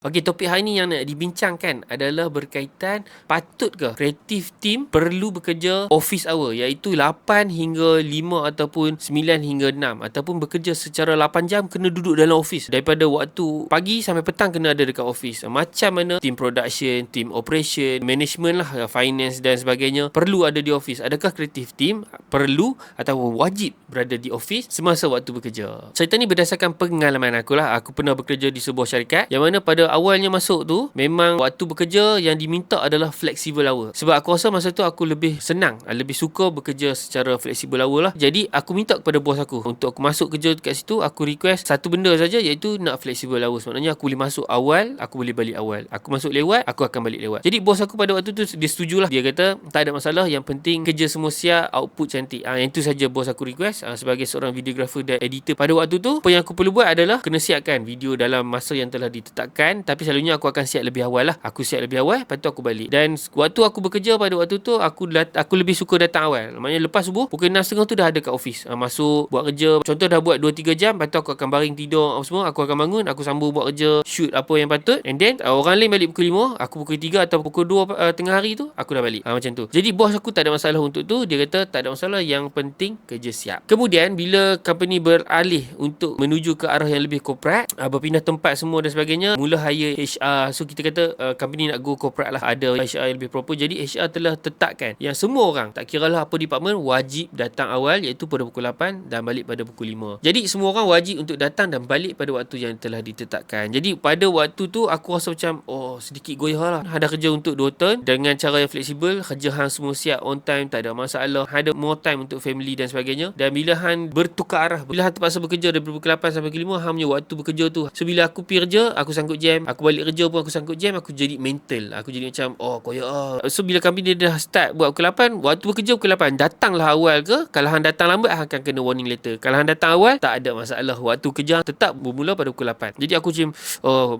Okey, topik hari ni yang nak dibincangkan adalah berkaitan patutkah kreatif team perlu bekerja office hour, iaitu 8 hingga 5 ataupun 9 hingga 6, ataupun bekerja secara 8 jam kena duduk dalam office daripada waktu pagi sampai petang kena ada dekat office. Macam mana team production, team operation, management lah, finance dan sebagainya perlu ada di office. Adakah kreatif team perlu atau wajib berada di office semasa waktu bekerja? Cerita ni berdasarkan pengalaman aku lah. Aku pernah bekerja di sebuah syarikat yang mana pada awalnya masuk tu memang waktu bekerja yang diminta adalah flexible hour. Sebab aku rasa masa tu aku lebih senang, lebih suka bekerja secara flexible hour lah. Jadi aku minta kepada bos aku untuk aku masuk kerja dekat situ, aku request satu benda saja, iaitu nak flexible hour. Maknanya aku boleh masuk awal, aku boleh balik awal. Aku masuk lewat, aku akan balik lewat. Jadi bos aku pada waktu tu dia setujulah. Dia kata tak ada masalah, yang penting kerja semua siap, output cantik. Yang itu saja bos aku request. Sebagai seorang videographer dan editor pada waktu tu, apa yang aku perlu buat adalah kena siapkan video dalam masa yang telah ditetapkan. Tapi selalunya aku akan siap lebih awal lah. Aku siap lebih awal, lepas tu aku balik. Dan waktu aku bekerja pada waktu tu, aku lebih suka datang awal. Maknanya lepas subuh, pukul 6.30 tu dah ada kat office. Masuk, buat kerja. Contoh dah buat 2-3 jam, lepas tu aku akan baring tidur semua. Aku akan bangun, aku sambung buat kerja, shoot apa yang patut. And then, orang lain balik pukul 5, aku pukul 3 atau pukul 2 tengah hari tu, aku dah balik. Macam tu. Jadi, bos aku tak ada masalah untuk tu. Dia kata tak ada masalah, yang penting kerja siap. Kemudian, bila company beralih untuk menuju ke arah yang lebih corporate, berpindah tempat semua dan sebagainya, mula hire HR. So kita kata company nak go corporate lah, ada HR yang lebih proper. Jadi HR telah tetapkan yang semua orang, tak kira lah apa department, wajib datang awal, iaitu pada pukul 8 dan balik pada pukul 5. Jadi semua orang wajib untuk datang dan balik pada waktu yang telah ditetapkan. Jadi pada waktu tu aku rasa macam sedikit goyah lah. Ada kerja untuk 2 turn dengan cara yang fleksibel, kerja hang semua siap on time, tak ada masalah, ada more time untuk family dan sebagainya. Dan bila hang bertukar arah, bila hang terpaksa bekerja dari pukul 8 sampai pukul 5, hang punya waktu bekerja tu, so bila aku pergi kerja, aku sangkut jam, aku balik kerja pun aku sangkut jam, aku jadi mental, aku jadi macam koyak. So bila company dia dah start buat pukul 8, waktu bekerja pukul 8, datanglah awal ke, kalau hang datang lambat hang akan kena warning letter. Kalau hang datang awal, tak ada masalah, waktu kerja tetap bermula pada pukul 8. Jadi aku macam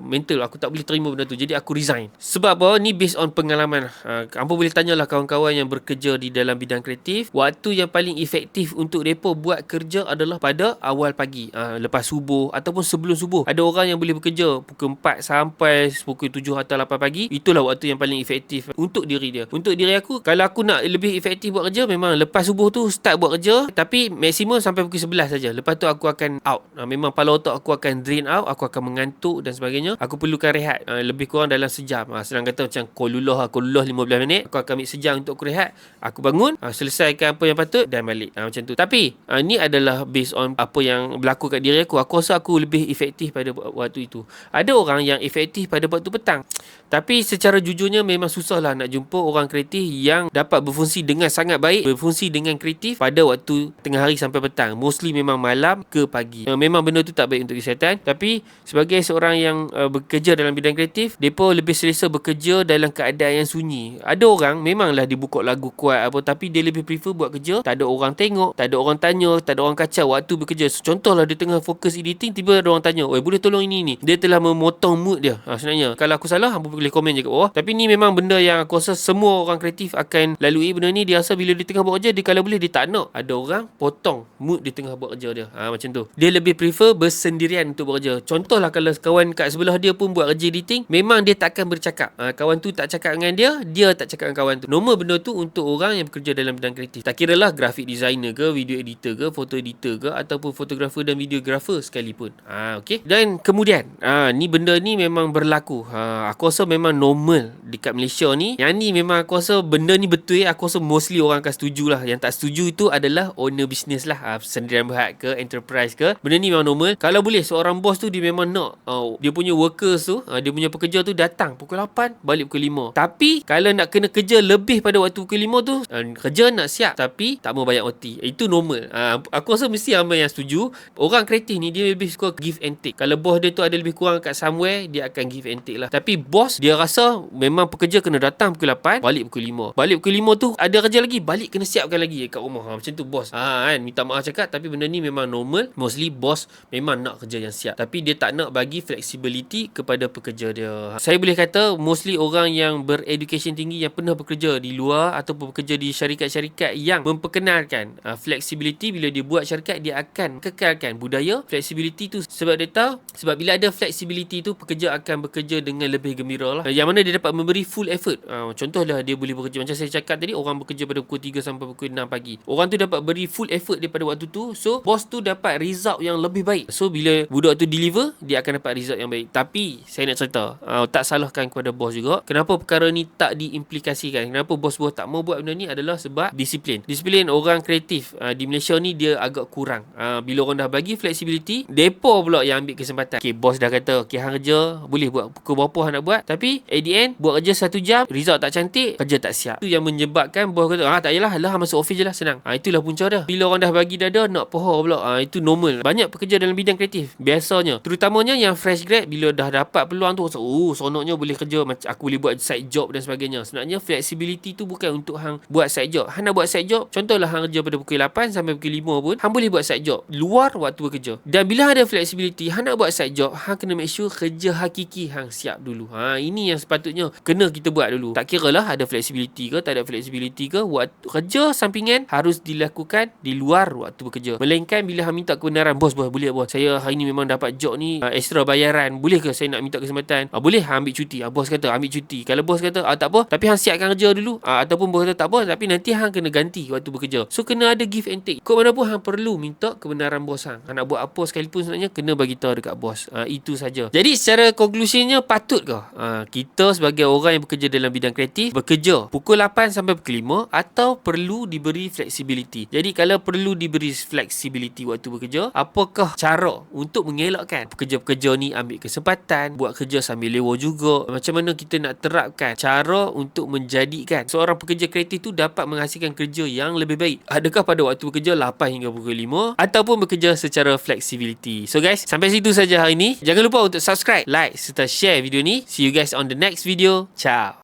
mental, aku tak boleh terima benda tu. Jadi aku resign. Sebab apa? Ni based on pengalaman. Hampa boleh tanyalah kawan-kawan yang bekerja di dalam bidang kreatif, waktu yang paling efektif untuk depa buat kerja adalah pada awal pagi, lepas subuh ataupun sebelum subuh. Ada orang yang boleh bekerja pukul 4 sampai pukul 7 atau 8 pagi. Itulah waktu yang paling efektif untuk diri dia. Untuk diri aku, kalau aku nak lebih efektif buat kerja, memang lepas subuh tu start buat kerja, tapi maksimum sampai pukul 11 saja. Lepas tu aku akan out. Memang kepala otak aku akan drain out, aku akan mengantuk dan sebagainya. Aku perlukan rehat lebih kurang dalam sejam. Senang kata macam kolullah 15 minit, aku akan ambil sejam untuk aku rehat. Aku bangun, selesaikan apa yang patut dan balik. Macam tu. Tapi ni adalah based on apa yang berlaku kat diri aku. Aku rasa aku lebih efektif pada waktu itu. Ada orang yang efektif pada waktu petang. Tapi secara jujurnya memang susahlah nak jumpa orang kreatif yang dapat berfungsi dengan sangat baik, berfungsi dengan kreatif pada waktu tengah hari sampai petang. Mostly memang malam ke pagi. Memang benda tu tak baik untuk kesihatan. Tapi sebagai seorang yang bekerja dalam bidang kreatif, mereka lebih selesa bekerja dalam keadaan yang sunyi. Ada orang memanglah dibuka lagu kuat apa, tapi dia lebih prefer buat kerja tak ada orang tengok, tak ada orang tanya, tak ada orang kacau waktu bekerja. Contohlah dia tengah fokus editing, tiba ada orang tanya, boleh tolong ini. Dia telah memotong mood dia. Sebenarnya kalau aku salah, hangpa boleh komen je kat bawah. Tapi ni memang benda yang aku rasa semua orang kreatif akan lalui benda ni. Dia rasa bila dia tengah buat kerja, dia kalau boleh dia tak nak ada orang potong mood dia tengah buat kerja dia. Macam tu. Dia lebih prefer bersendirian untuk buat kerja. Contohlah kalau kawan kat sebelah dia pun buat kerja editing, memang dia takkan bercakap. Kawan tu tak cakap dengan dia, dia tak cakap dengan kawan tu. Normal benda tu untuk orang yang bekerja dalam bidang kreatif. Tak kira lah graphic designer ke, video editor ke, foto editor ke, ataupun fotografer dan videographer sekalipun. Okay. Dan kemudian ni benda ni memang berlaku. Aku rasa memang normal dekat Malaysia ni. Yang ni memang aku rasa benda ni betul. Aku rasa mostly orang akan setuju lah. Yang tak setuju itu adalah owner business lah. Sendirian berhad ke, enterprise ke. Benda ni memang normal. Kalau boleh seorang bos tu dia memang nak dia punya workers tu, dia punya pekerja tu datang pukul 8, balik pukul 5. Tapi kalau nak kena kerja lebih pada waktu pukul 5 tu, kerja nak siap tapi tak mau bayar OT. Itu normal. Aku rasa mesti ramai yang setuju. Orang kreatif ni dia lebih suka give and take. Kalau bos dia tu ada lebih kurang kat somewhere, dia akan give and take lah. Tapi bos dia rasa memang pekerja kena datang pukul 8, balik pukul 5. Balik pukul 5 tu ada kerja lagi, balik kena siapkan lagi kat rumah. Macam tu bos. Kan minta maaf cakap, tapi benda ni memang normal. Mostly bos memang nak kerja yang siap, tapi dia tak nak bagi flexibility kepada pekerja dia. Saya boleh kata mostly orang yang bereducation tinggi yang pernah bekerja di luar ataupun bekerja di syarikat-syarikat yang memperkenalkan flexibility, bila dia buat syarikat dia akan kekalkan budaya flexibility tu. Sebab dia tahu, sebab bila ada flexibility tu, pekerja pekerja akan bekerja dengan lebih gembira lah. Yang mana dia dapat memberi full effort. Contohlah dia boleh bekerja macam saya cakap tadi, orang bekerja pada pukul 3 sampai pukul 6 pagi. Orang tu dapat beri full effort daripada waktu tu. So bos tu dapat result yang lebih baik. So bila budak tu deliver, dia akan dapat result yang baik. Tapi saya nak cerita, tak salahkan kepada bos juga. Kenapa perkara ni tak diimplikasikan? Kenapa bos-bos tak mau buat benda ni adalah sebab disiplin. Disiplin orang kreatif di Malaysia ni dia agak kurang. Bila orang dah bagi flexibility, depa pula yang ambil kesempatan. Okay, bos dah kata, okay, hang kerja boleh buat pukul berapa hang nak buat, tapi at the end buat kerja 1 jam, result tak cantik, kerja tak siap. Itu yang menyebabkan bos kata, tak yalah, hang masuk office je lah, senang. Itulah punca dia. Bila orang dah bagi dada, nak poho pula. Itu normal. Banyak pekerja dalam bidang kreatif biasanya, terutamanya yang fresh grad, bila dah dapat peluang tu, seronoknya boleh kerja, macam aku boleh buat side job dan sebagainya. Sebenarnya flexibility tu bukan untuk hang buat side job. Hang nak buat side job, contohlah hang kerja pada pukul 8 sampai pukul 5 pun, hang boleh buat side job luar waktu bekerja. Dan bila ada flexibility, hang nak buat side job, hang kena make sure kerja hakiki hang siap dulu. Ini yang sepatutnya kena kita buat dulu. Tak kira lah ada flexibility ke tak ada flexibility ke, kerja sampingan harus dilakukan di luar waktu bekerja. Melainkan bila hang minta kebenaran, bos boleh bos, saya hari ni memang dapat job ni extra bayaran, boleh ke saya nak minta kesempatan? Boleh, hang ambil cuti. Bos kata ambil cuti. Kalau bos kata tak apa, tapi hang siapkan kerja dulu, ataupun bos kata tak apa, tapi nanti hang kena ganti waktu bekerja. So kena ada give and take. Kau mana pun hang perlu minta kebenaran bos hang. Hang nak buat apa sekalipun sebenarnya kena bagi tahu dekat bos. Itu saja. Jadi secara konklusinya, patut ke kita sebagai orang yang bekerja dalam bidang kreatif bekerja pukul 8 sampai pukul 5 atau perlu diberi flexibility? Jadi kalau perlu diberi flexibility waktu bekerja, apakah cara untuk mengelakkan pekerja-pekerja ni ambil kesempatan buat kerja sambil lewa juga? Macam mana kita nak terapkan cara untuk menjadikan seorang pekerja kreatif tu dapat menghasilkan kerja yang lebih baik? Adakah pada waktu bekerja 8 hingga pukul 5 ataupun bekerja secara flexibility? So guys, sampai situ saja hari ini. Jangan lupa untuk subscribe, like serta share video ni. See you guys on the next video. Ciao.